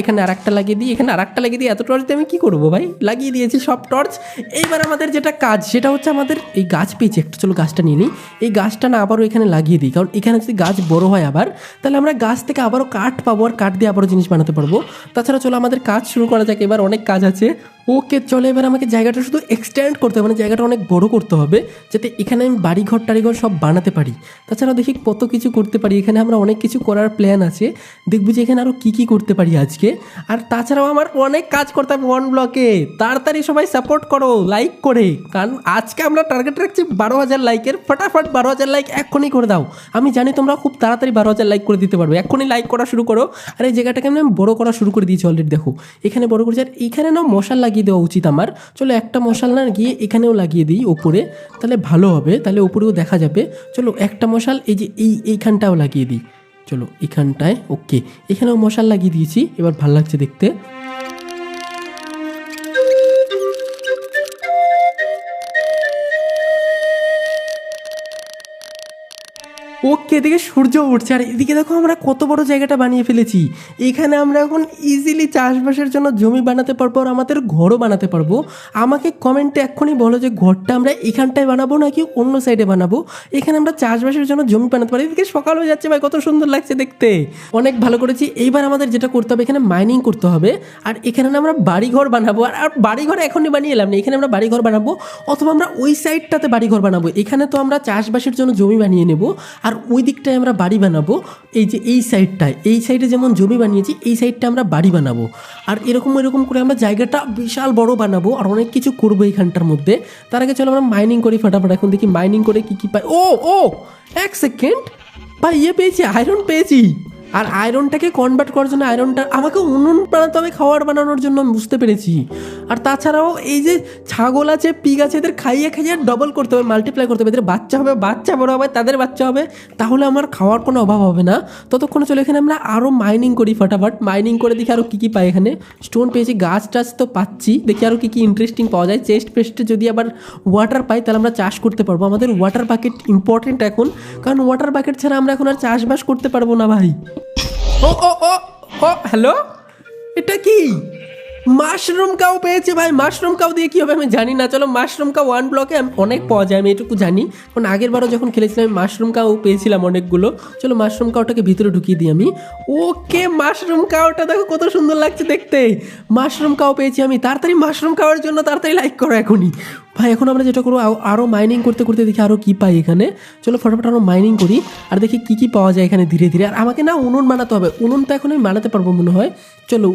এখানে আরেকটা লাগিয়ে দিই, এখানে আরেকটা লাগিয়ে দিই। এত টর্চ দিয়ে আমি কী করবো ভাই? লাগিয়ে দিয়েছি সব টর্চ। এইবার আমাদের যেটা কাজ সেটা হচ্ছে আমাদের এই গাছ পেয়েছি একটা, চলো গাছটা নিয়ে নিই। এই গাছটা না আবারও এখানে লাগিয়ে দিই, কারণ এখানে যদি গাছ বড় হয় আবার, তাহলে আমরা গাছ থেকে আবারও কাঠ পাবো, আর কাঠ দিয়ে আবারও জিনিস বানাতে পারবো। তাছাড়া চলো আমাদের কাজ শুরু করা যাক, এবার অনেক কাজ আছে। ওকে চলো, এবার আমাকে জায়গাটা শুধু এক্সটেন্ড করতে হবে, মানে জায়গাটা অনেক বড় করতে হবে, যাতে এখানে আমি বাড়িঘর টাড়িঘর সব বানাতে পারি। তাছাড়া দেখি কত কিছু করতে পারি, এখানে আমরা অনেক কিছু করার প্ল্যান আছে। দেখবো যে এখানে আরও কী কী করতে পারি আজকে। আর তাছাড়াও আমার অনেক কাজ করতে হবে ওয়ান ব্লকে। তাড়াতাড়ি সবাই সাপোর্ট করো লাইক করে, কারণ আজকে আমরা টার্গেট রাখছি 12,000 লাইকের। ফটাফট 12,000 লাইক এক্ষুনি করে দাও। আমি জানি তোমরা খুব তাড়াতাড়ি 12,000 লাইক করে দিতে পারবে, এক্ষুনি লাইক করা শুরু করো। আর এই জায়গাটাকে আমি বড় করা শুরু করে দিয়েছি অলরেডি, দেখো এখানে বড় করেছি। আর এইখানে না মশাল লাগিয়ে দেওয়া উচিত আমার। চলো একটা মশাল না গিয়ে এখানেও লাগিয়ে দিই ওপরে, তাহলে ভালো হবে, তাহলে ওপরেও দেখা যাবে। চলো একটা মশাল এই যে এইখানটাও লাগিয়ে দিই, চলো এখানটায়। ওকে এখানেও মশাল লাগিয়ে দিয়েছি, এবার ভালো লাগছে দেখতে। ওকে এদিকে সূর্য উঠছে, আর এদিকে দেখো আমরা কত বড় জায়গাটা বানিয়ে ফেলেছি। এখানে আমরা এখন ইজিলি চাষবাসের জন্য জমি বানাতে পারবো, আর আমাদের ঘরও বানাতে পারবো। আমাকে কমেন্টে এক্ষুনি বলো যে ঘরটা আমরা এখানটায় বানাবো নাকি অন্য সাইডে বানাবো। এখানে আমরা চাষবাসের জন্য জমি বানাতে পারি। এদিকে সকাল হয়ে যাচ্ছে ভাই, কত সুন্দর লাগছে দেখতে। অনেক ভালো করেছি। এইবার আমাদের যেটা করতে হবে, এখানে মাইনিং করতে হবে, আর এখানে না আমরা বাড়িঘর বানাবো। আর বাড়িঘর এখনই বানিয়ে এলাম না, এখানে আমরা বাড়িঘর বানাবো, অথবা আমরা ওই সাইডটাতে বাড়িঘর বানাবো। এখানে তো আমরা চাষবাসের জন্য জমি বানিয়ে নেব, আর ওই দিকটায় আমরা বাড়ি বানাবো। এই যে এই সাইডটায়, এই সাইডে যেমন জমি বানিয়েছি, এই সাইডটা আমরা বাড়ি বানাবো। আর এরকম করে আমরা জায়গাটা বিশাল বড় বানাবো, আর অনেক কিছু করবো এইখানটার মধ্যে। তার আগে চলো আমরা মাইনিং করি ফটাফট। এখন দেখি মাইনিং করে কী কী পাই। ও এক সেকেন্ড ভাই, পেয়েছি, আয়রন পেয়েছি। আর আয়রনটাকে কনভার্ট করার জন্য আয়রনটা আমাকে উনুন বানাতে হবে খাবার বানানোর জন্য, আমি বুঝতে পেরেছি। আর তাছাড়াও এই যে ছাগল আছে, পিগ আছে, এদের খাইয়ে ডবল করতে হবে, মাল্টিপ্লাই করতে হবে। এদের বাচ্চা হবে, বাচ্চা বড় হবে, তাদের বাচ্চা হবে, তাহলে আমার খাওয়ার কোনো অভাব হবে না। ততক্ষণে চলে এখানে আমরা আরও মাইনিং করি ফটাফট। মাইনিং করে দেখি আরও কী কী পাই। এখানে স্টোন পেয়েছি, গাছ টাছ তো পাচ্ছি, দেখি আরও কী কী ইন্টারেস্টিং পাওয়া যায়। চেস্ট ফেস্টে যদি আবার ওয়াটার পাই, তাহলে আমরা চাষ করতে পারবো। আমাদের ওয়াটার বাকেট ইম্পর্টেন্ট এখন, কারণ ওয়াটার বাকেট ছাড়া আমরা এখন আর চাষবাস করতে পারবো না ভাই। ও ও ও ও হ্যালো, এটা কি? মাশরুম কাউ পেয়েছে ভাই। মাশরুম কাউ দিয়ে কী হবে আমি জানি না। চলো মাশরুম কাউ ওয়ান ব্লকে অনেক পাওয়া যায়, আমি এটুকু জানি, কারণ আগের বারও যখন খেলেছিলাম আমি মাশরুম কাউ পেয়েছিলাম অনেকগুলো। চলো মাশরুম কাউটাকে ভিতরে ঢুকিয়ে দিই আমি। ওকে মাশরুম কাউটা দেখো কত সুন্দর লাগছে দেখতে। মাশরুম কাউ পেয়েছি আমি। তাড়াতাড়ি মাশরুম খাওয়ার জন্য তাড়াতাড়ি লাইক করো এখনই ভাই। এখন আমরা যেটা করবো, আরও মাইনিং করতে করতে দেখি আরও কী পাই এখানে। চলো ফটাফট আরও মাইনিং করি, আর দেখি কী কী পাওয়া যায় এখানে ধীরে ধীরে। আর আমাকে না উনুন বানাতে হবে, উনুন তো এখন আমি বানাতে পারবো মনে হয়। চলো